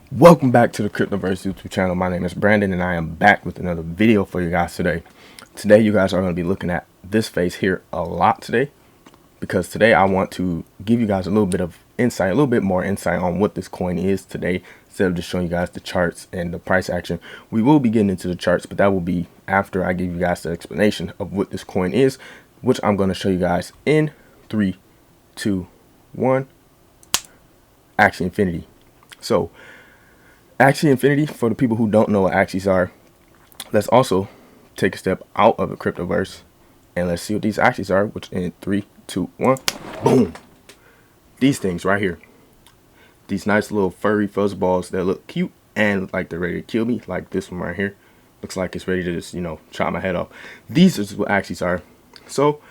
Welcome back to the Cryptoverse YouTube channel. My name is Brandon and I am back with another video for you guys today. Today you guys are going to be looking at this face here a lot today, because today I want to give you guys a little bit of insight, a little bit more insight on what this coin is today, instead of just showing you guys the charts and the price action. We will be getting into the charts, but that will be after I give you guys the explanation of what this coin is, which I'm going to show you guys in 3, 2, 1. Axie Infinity. So Axie Infinity, for the people who don't know what Axies are, let's also take a step out of the cryptoverse and let's see what these Axies are, which in 3, 2, 1, boom. These things right here. These nice little furry fuzz balls that look cute and look like they're ready to kill me, like this one right here. Looks like it's ready to just, chop my head off. These are what Axies are. So,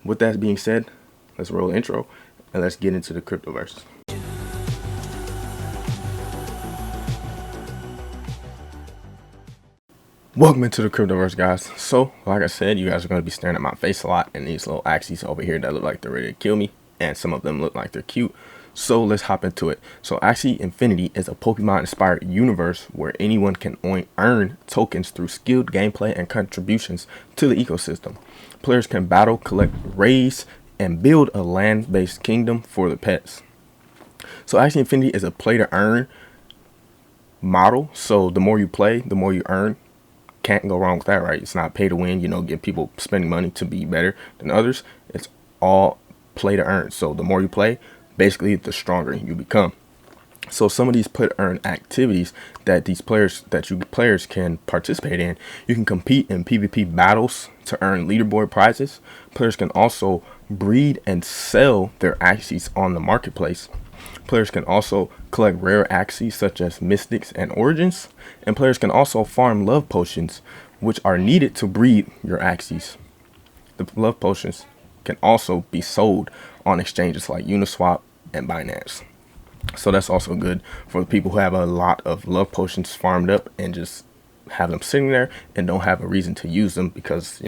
with that being said, let's roll the intro and let's get into the cryptoverse. Welcome into the Cryptoverse, guys. So, like I said, you guys are going to be staring at my face a lot and these little Axies over here that look like they're ready to kill me, and some of them look like they're cute. So let's hop into it. So Axie Infinity is a Pokemon inspired universe where anyone can earn tokens through skilled gameplay and contributions to the ecosystem. Players can battle, collect, raise, and build a land-based kingdom for the pets. So Axie Infinity is a play to earn model. So the more you play, the more you earn. Can't go wrong with that, right? It's not pay to win, get people spending money to be better than others. It's all play to earn. So the more you play, basically the stronger you become. So some of these play to earn activities that players can participate in: you can compete in PvP battles to earn leaderboard prizes. Players can also breed and sell their Axies on the marketplace. Players can also collect rare Axies such as Mystics and Origins, and players can also farm love potions, which are needed to breed your Axies. The love potions can also be sold on exchanges like Uniswap and Binance. So that's also good for the people who have a lot of love potions farmed up and just have them sitting there and don't have a reason to use them because,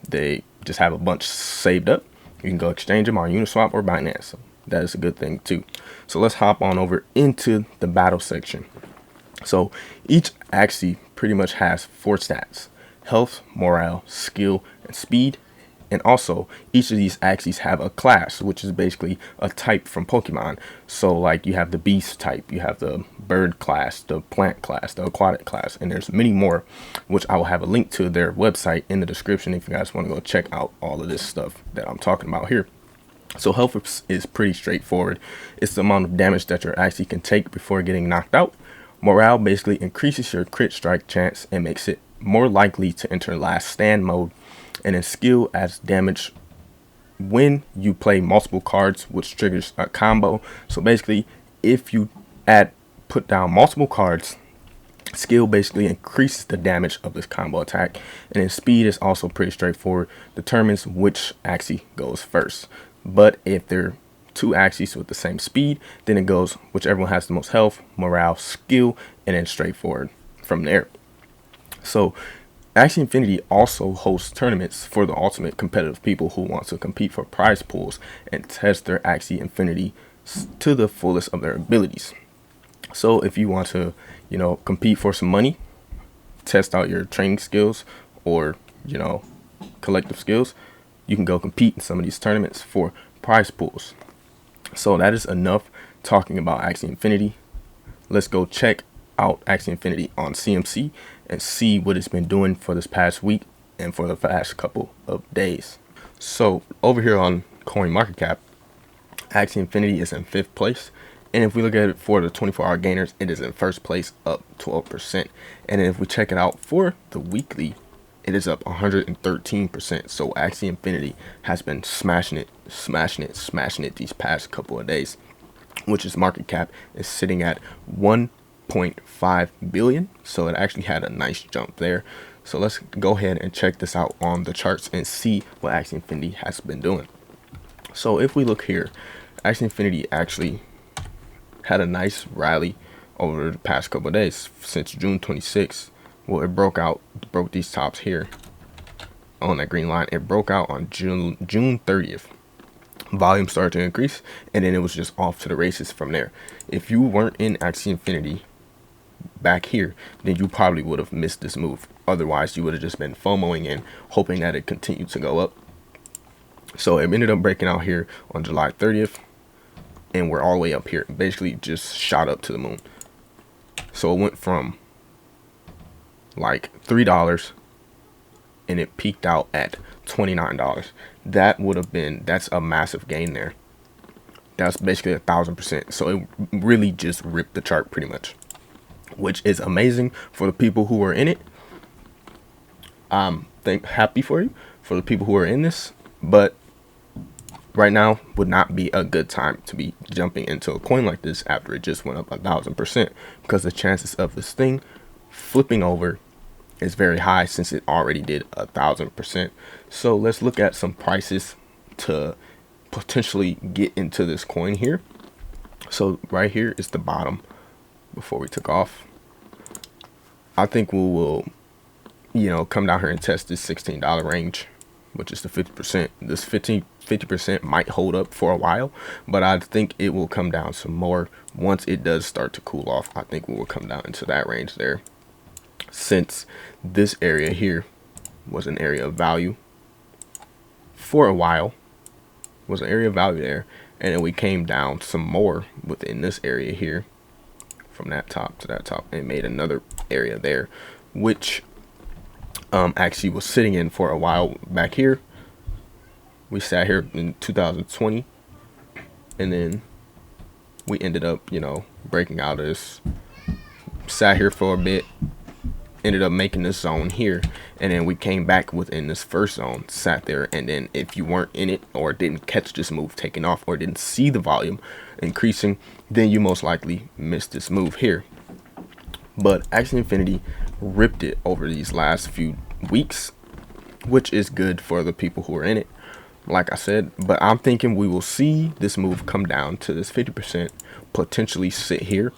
they just have a bunch saved up. You can go exchange them on Uniswap or Binance. So that is a good thing too. So let's hop on over into the battle section. So each Axie pretty much has 4 stats: health, morale, skill, and speed. And also each of these Axies have a class, which is basically a type from Pokemon. So like you have the beast type, you have the bird class, the plant class, the aquatic class, and there's many more, which I will have a link to their website in the description if you guys want to go check out all of this stuff that I'm talking about here. So health is pretty straightforward. It's the amount of damage that your Axie can take before getting knocked out. Morale basically increases your crit strike chance and makes it more likely to enter last stand mode. And then skill adds damage when you play multiple cards, which triggers a combo. So basically, if you put down multiple cards, skill basically increases the damage of this combo attack. And then speed is also pretty straightforward, determines which Axie goes first. But if they're 2 Axies with the same speed, then it goes whichever one has the most health, morale, skill, and then straightforward from there. So Axie Infinity also hosts tournaments for the ultimate competitive people who want to compete for prize pools and test their Axie Infinity to the fullest of their abilities. So if you want to, compete for some money, test out your training skills or, collective skills, you can go compete in some of these tournaments for prize pools. So that is enough talking about Axie Infinity. Let's go check out Axie Infinity on CMC and see what it's been doing for this past week and for the past couple of days. So over here on CoinMarketCap, Axie Infinity is in 5th place. And if we look at it for the 24-hour gainers, it is in 1st place, up 12%. And if we check it out for the weekly, it is up 113%. So Axie Infinity has been smashing it these past couple of days, which is market cap is sitting at 1.5 billion. So it actually had a nice jump there. So let's go ahead and check this out on the charts and see what Axie Infinity has been doing. So if we look here, Axie Infinity actually had a nice rally over the past couple of days since June 26th. Well, it broke these tops here on that green line. It broke out on June 30th. volume started to increase, and then it was just off to the races from there. If you weren't in Axie Infinity back here, then you probably would have missed this move. Otherwise, you would have just been FOMOing and hoping that it continued to go up. So it ended up breaking out here on July 30th, and we're all the way up here. Basically just shot up to the moon. So it went from like $3 and it peaked out at $29. That would have been, that's a massive gain there. That's basically 1,000%. So it really just ripped the chart pretty much, which is amazing for the people who are in it. I'm happy for you, for the people who are in this, but right now would not be a good time to be jumping into a coin like this after it just went up 1,000%, because the chances of this thing flipping over is very high since it already did 1,000%. So let's look at some prices to potentially get into this coin here. So right here is the bottom before we took off. I think we will, you know, come down here and test this $16 range, which is the 50%. This 50% might hold up for a while, but I think it will come down some more once it does start to cool off. I think we will come down into that range there, since this area here was an area of value for a while, was an area of value there, and then we came down some more within this area here from that top to that top and made another area there, which actually was sitting in for a while back here. We sat here in 2020, and then we ended up, you know, breaking out of this, sat here for a bit, ended up making this zone here, and then we came back within this first zone, sat there, and then if you weren't in it or didn't catch this move taking off or didn't see the volume increasing, then you most likely missed this move here. But Axie Infinity ripped it over these last few weeks, which is good for the people who are in it, like I said. But I'm thinking we will see this move come down to this 50%, potentially sit here,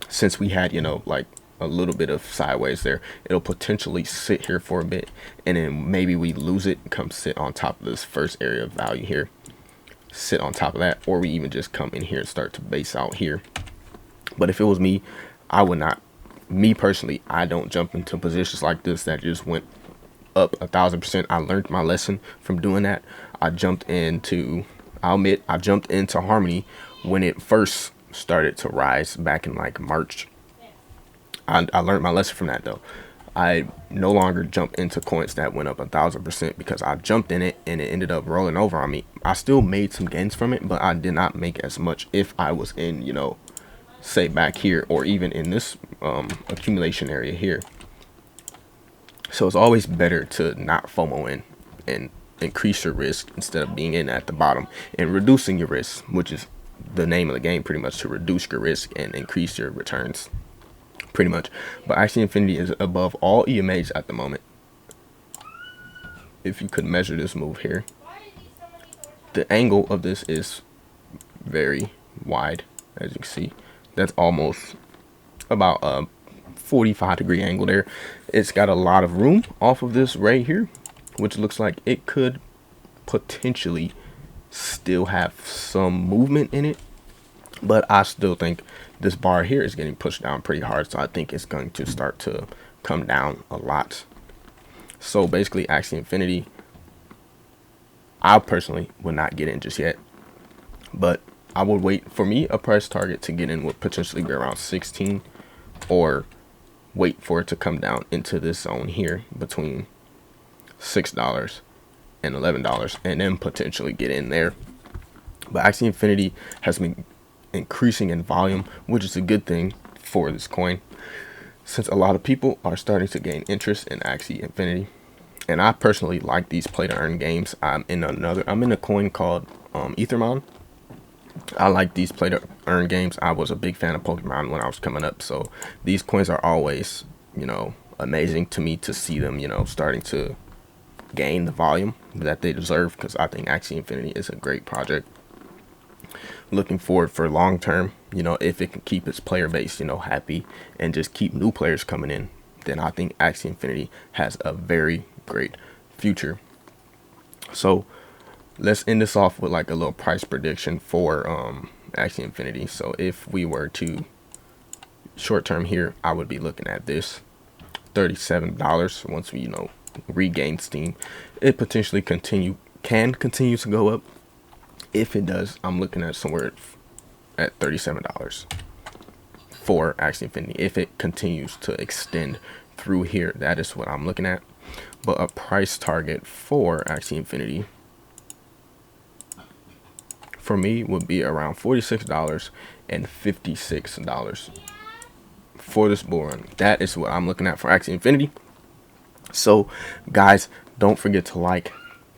since we had, you know, like a little bit of sideways there. It'll potentially sit here for a bit, and then maybe we lose it and come sit on top of this first area of value here, sit on top of that, or we even just come in here and start to base out here. But if it was me, I would not, me personally, I don't jump into positions like this that just went up 1,000%. I learned my lesson from doing that. I jumped into, I'll admit, I jumped into Harmony when it first started to rise back in like March. I learned my lesson from that though. I no longer jump into coins that went up 1,000% because I jumped in it and it ended up rolling over on me. I still made some gains from it, but I did not make as much if I was in, you know, say back here or even in this accumulation area here. So it's always better to not FOMO in and increase your risk instead of being in at the bottom and reducing your risk, which is the name of the game pretty much, to reduce your risk and increase your returns pretty much. But Axie Infinity is above all EMAs at the moment. If you could measure this move here, the angle of this is very wide, as you can see. That's almost about a 45-degree angle there. It's got a lot of room off of this right here, which looks like it could potentially still have some movement in it, but I still think this bar here is getting pushed down pretty hard, so I think it's going to start to come down a lot. So basically Axie Infinity, I personally would not get in just yet, but I would wait. For me, a price target to get in would potentially be around 16, or wait for it to come down into this zone here between $6 and $11 and then potentially get in there. But Axie Infinity has been increasing in volume, which is a good thing for this coin, since a lot of people are starting to gain interest in Axie Infinity. And I personally like these play to earn games. I'm in a coin called Ethermon. I like these play to earn games. I was a big fan of Pokemon when I was coming up, so these coins are always, you know, amazing to me to see them, you know, starting to gain the volume that they deserve, because I think Axie Infinity is a great project. Looking forward for long term, you know, if it can keep its player base, you know, happy and just keep new players coming in, then I think Axie Infinity has a very great future. So let's end this off with like a little price prediction for Axie Infinity. So if we were to short term here, I would be looking at this $37 once we, you know, regain steam. It potentially can continue to go up. If it does, I'm looking at somewhere at $37 for Axie Infinity. If it continues to extend through here, that is what I'm looking at. But a price target for Axie Infinity for me would be around $46 and $56 for this bull run. That is what I'm looking at for Axie Infinity. So guys, don't forget to like,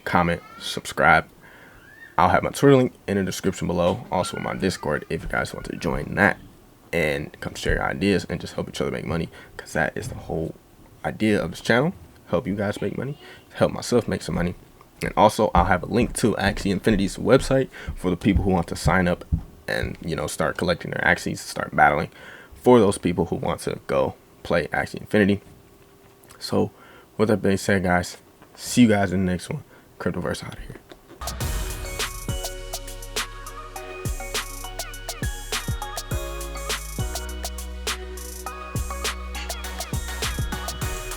comment, subscribe. I'll have my Twitter link in the description below, also my Discord if you guys want to join that and come share your ideas and just help each other make money, because that is the whole idea of this channel. Help you guys make money, help myself make some money. And also I'll have a link to Axie Infinity's website for the people who want to sign up and, you know, start collecting their Axies, start battling, for those people who want to go play Axie Infinity. So with that being said, guys, see you guys in the next one. Cryptoverse out of here.